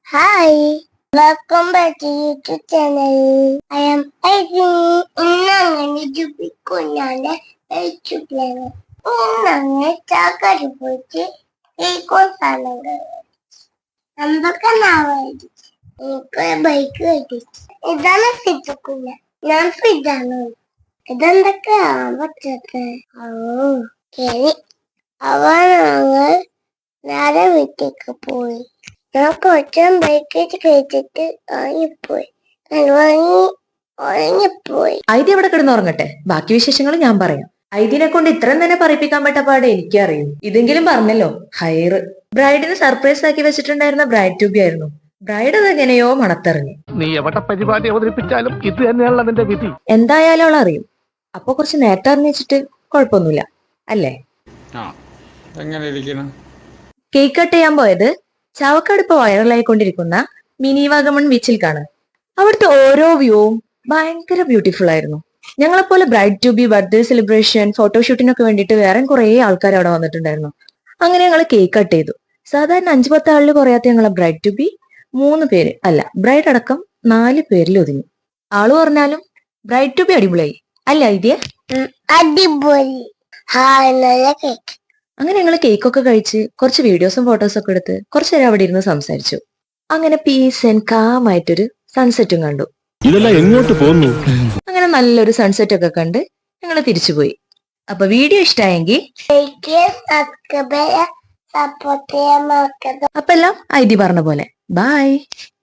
Hi, welcome back to YouTube channel. I am Ivy. ഇന്നങ്ങനെ ജുബിക്കുഞ്ഞാന്റെ യൂട്യൂബിലാണ്. ഇന്നങ്ങനെ ചാക്കാരി പോയിട്ട് കേക്കോൺ സാധനങ്ങൾ എന്തൊക്കെ നാവായിട്ട് എനിക്ക് ബൈക്ക് കെട്ടിച്ചു. ഇതാണ് ഫിജുക്കുഞ്ഞ. ഞാൻ ഫിജാണ്. ഇതെന്തൊക്കെ പറ്റത്തെ ശരി. അവ ഞങ്ങൾ നേരെ വീട്ടിലേക്ക് പോയി. ഞാൻ കുറച്ചും ബൈക്കേറ്റ് കഴിച്ചിട്ട് ഉറങ്ങിപ്പോയി. ഐതി അവിടെ കിടന്നുറങ്ങട്ടെ, ബാക്കി വിശേഷങ്ങൾ ഞാൻ പറയാം. ഐതിനെ കൊണ്ട് ഇത്രയും തന്നെ പറയിപ്പിക്കാൻ പറ്റ പാടെ എനിക്കറിയൂ. ഇതെങ്കിലും പറഞ്ഞല്ലോ, ഹൈറ് ബ്രൈഡിന് സർപ്രൈസ് ആക്കി വെച്ചിട്ടുണ്ടായിരുന്ന ബ്രൈഡ് ട്യൂബി ആയിരുന്നു. ബ്രൈഡ് അതെങ്ങനെയോ മണത്തിറങ്ങി. നീ എവിടെ പരിപാടി അവതരിപ്പിച്ചാലും ഇത് തന്നെയാണല്ലോ നിന്റെ വിധി. എന്തായാലും അവൾ അറിയും. അപ്പൊ കുറച്ച് നേരത്തെ അറിഞ്ഞിട്ട് കുഴപ്പമൊന്നുമില്ല അല്ലേ? കേക്ക് കട്ട് ചെയ്യാൻ പോയത് ചാവക്കാട് ഇപ്പൊ വൈറലായിക്കൊണ്ടിരിക്കുന്ന മിനി വാഗമൺ ബീച്ചിലേക്കാണ്. അവിടുത്തെ ഓരോ വ്യൂവും ഭയങ്കര ബ്യൂട്ടിഫുൾ ആയിരുന്നു. ഞങ്ങളെപ്പോലെ bride to be, birthday celebration, ഫോട്ടോഷൂട്ടിനൊക്കെ വേണ്ടിയിട്ട് വേറെ കുറെ ആൾക്കാർ അവിടെ വന്നിട്ടുണ്ടായിരുന്നു. അങ്ങനെ ഞങ്ങൾ കേക്ക് കട്ട് ചെയ്തു. സാധാരണ 5-10 ആളിൽ കുറയാത്ത ഞങ്ങളെ ബ്രൈഡ് ടു ബി 3 പേര് അല്ല, ബ്രൈഡ് അടക്കം 4 പേരിൽ ഒതുങ്ങി. ആള് പറഞ്ഞാലും ബ്രൈഡ് ടു ബി അടിപൊളിയായി അല്ല ഐതിയ? അടിപൊളി. അങ്ങനെ ഞങ്ങൾ കേക്കൊക്കെ കഴിച്ച് കുറച്ച് വീഡിയോസും ഫോട്ടോസും ഒക്കെ എടുത്ത് കുറച്ചു നേരം അവിടെ ഇരുന്ന് സംസാരിച്ചു. അങ്ങനെ പീസ് ആൻഡ് കാമായിട്ടൊരു സൺസെറ്റും കണ്ടു. ഇതെല്ലാം എങ്ങോട്ട് പോകുന്നു? അങ്ങനെ നല്ലൊരു സൺസെറ്റ് ഒക്കെ കണ്ട് ഞങ്ങൾ തിരിച്ചുപോയി. അപ്പൊ വീഡിയോ ഇഷ്ടമായെങ്കിൽ സപ്പോർട്ട് ചെയ്യാൻ മറക്കരുത്. അപ്പൊ എല്ലാം ഐതി പറഞ്ഞ പോലെ ബൈ.